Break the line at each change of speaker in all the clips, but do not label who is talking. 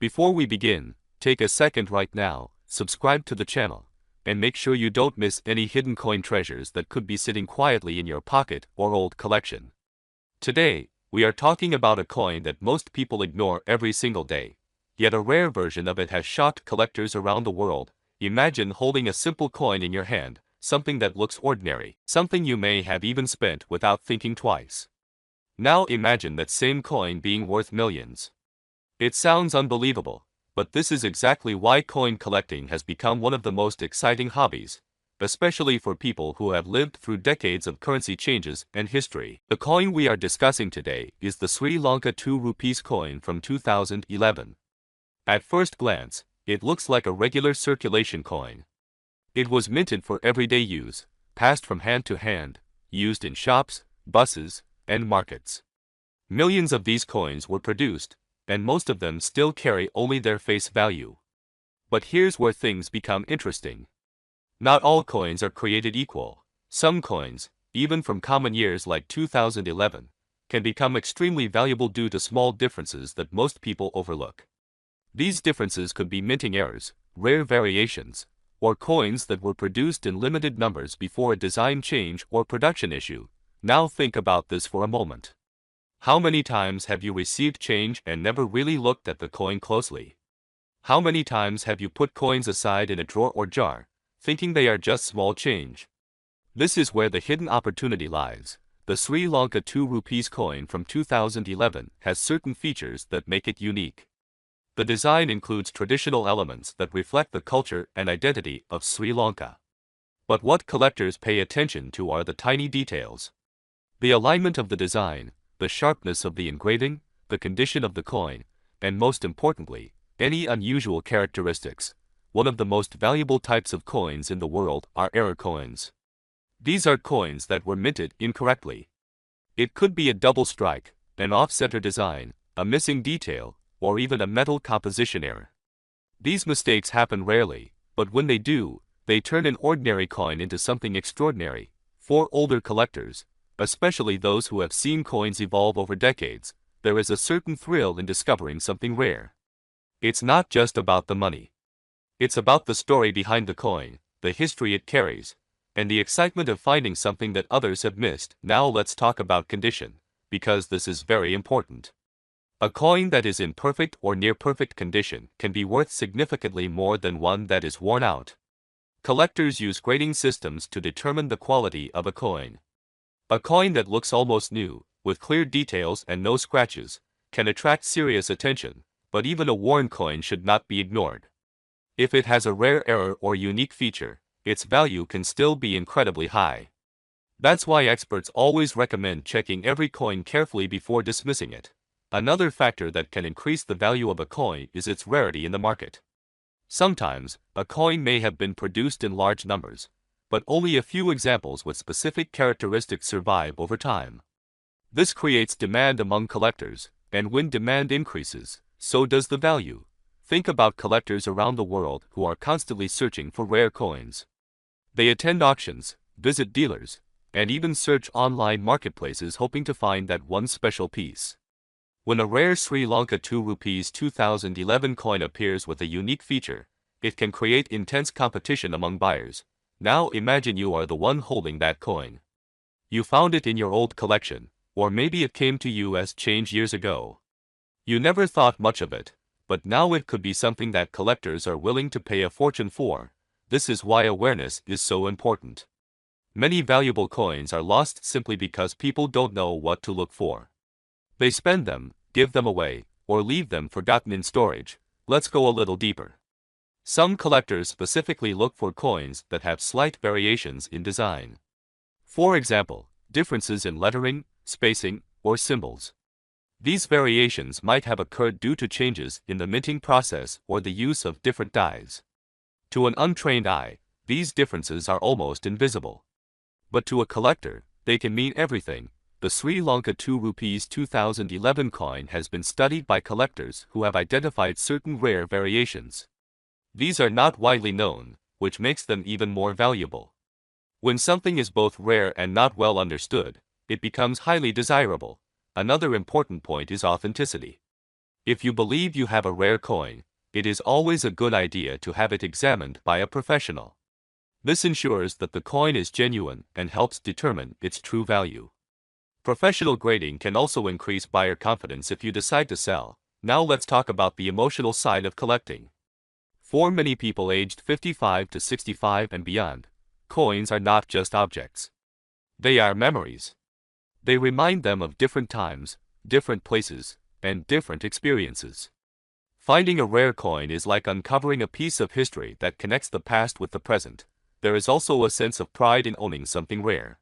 Before we begin, take a second right now, subscribe to the channel, and make sure you don't miss any hidden coin treasures that could be sitting quietly in your pocket or old collection. Today, we are talking about a coin that most people ignore every single day, yet a rare version of it has shocked collectors around the world. Imagine holding a simple coin in your hand, something that looks ordinary, something you may have even spent without thinking twice. Now imagine that same coin being worth millions. It sounds unbelievable, but this is exactly why coin collecting has become one of the most exciting hobbies, especially for people who have lived through decades of currency changes and history. The coin we are discussing today is the Sri Lanka 2 rupees coin from 2011. At first glance, it looks like a regular circulation coin. It was minted for everyday use, passed from hand to hand, used in shops, buses, and markets. Millions of these coins were produced, and most of them still carry only their face value. But here's where things become interesting. Not all coins are created equal. Some coins, even from common years like 2011, can become extremely valuable due to small differences that most people overlook. These differences could be minting errors, rare variations, or coins that were produced in limited numbers before a design change or production issue. Now think about this for a moment. How many times have you received change and never really looked at the coin closely? How many times have you put coins aside in a drawer or jar, thinking they are just small change? This is where the hidden opportunity lies. The Sri Lanka 2 rupees coin from 2011 has certain features that make it unique. The design includes traditional elements that reflect the culture and identity of Sri Lanka. But what collectors pay attention to are the tiny details. The alignment of the design, the sharpness of the engraving, the condition of the coin, and most importantly, any unusual characteristics. One of the most valuable types of coins in the world are error coins. These are coins that were minted incorrectly. It could be a double strike, an off-center design, a missing detail, or even a metal composition error. These mistakes happen rarely, but when they do, they turn an ordinary coin into something extraordinary. For older collectors, especially those who have seen coins evolve over decades, there is a certain thrill in discovering something rare. It's not just about the money. It's about the story behind the coin, the history it carries, and the excitement of finding something that others have missed. Now let's talk about condition, because this is very important. A coin that is in perfect or near perfect condition can be worth significantly more than one that is worn out. Collectors use grading systems to determine the quality of a coin. A coin that looks almost new, with clear details and no scratches, can attract serious attention, but even a worn coin should not be ignored. If it has a rare error or unique feature, its value can still be incredibly high. That's why experts always recommend checking every coin carefully before dismissing it. Another factor that can increase the value of a coin is its rarity in the market. Sometimes, a coin may have been produced in large numbers, but only a few examples with specific characteristics survive over time. This creates demand among collectors, and when demand increases, so does the value. Think about collectors around the world who are constantly searching for rare coins. They attend auctions, visit dealers, and even search online marketplaces hoping to find that one special piece. When a rare Sri Lanka 2 rupees 2011 coin appears with a unique feature, it can create intense competition among buyers. Now imagine you are the one holding that coin. You found it in your old collection, or maybe it came to you as change years ago. You never thought much of it, but now it could be something that collectors are willing to pay a fortune for. This is why awareness is so important. Many valuable coins are lost simply because people don't know what to look for. They spend them, give them away, or leave them forgotten in storage. Let's go a little deeper. Some collectors specifically look for coins that have slight variations in design. For example, differences in lettering, spacing, or symbols. These variations might have occurred due to changes in the minting process or the use of different dyes. To an untrained eye, these differences are almost invisible. But to a collector, they can mean everything. The Sri Lanka 2 rupees 2011 coin has been studied by collectors who have identified certain rare variations. These are not widely known, which makes them even more valuable. When something is both rare and not well understood, it becomes highly desirable. Another important point is authenticity. If you believe you have a rare coin, it is always a good idea to have it examined by a professional. This ensures that the coin is genuine and helps determine its true value. Professional grading can also increase buyer confidence if you decide to sell. Now let's talk about the emotional side of collecting. For many people aged 55 to 65 and beyond, coins are not just objects. They are memories. They remind them of different times, different places, and different experiences. Finding a rare coin is like uncovering a piece of history that connects the past with the present. There is also a sense of pride in owning something rare.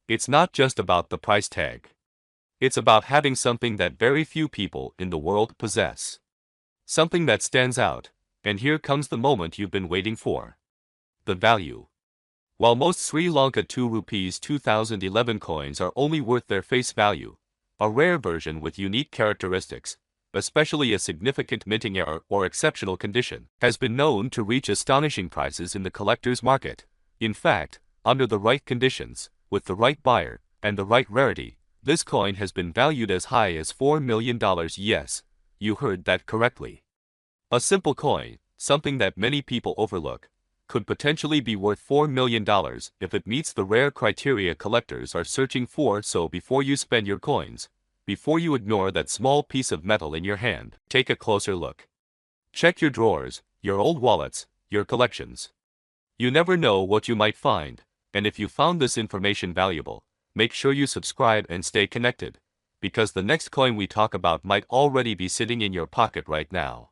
It's not just about the price tag. It's about having something that very few people in the world possess. Something that stands out, and here comes the moment you've been waiting for. The value. While most Sri Lanka 2 rupees 2011 coins are only worth their face value, a rare version with unique characteristics, especially a significant minting error or exceptional condition, has been known to reach astonishing prices in the collector's market. In fact, under the right conditions, with the right buyer, and the right rarity, this coin has been valued as high as $4 million. Yes, you heard that correctly. A simple coin, something that many people overlook, could potentially be worth $4 million if it meets the rare criteria collectors are searching for. So before you spend your coins, before you ignore that small piece of metal in your hand, take a closer look. Check your drawers, your old wallets, your collections. You never know what you might find, and if you found this information valuable, make sure you subscribe and stay connected, because the next coin we talk about might already be sitting in your pocket right now.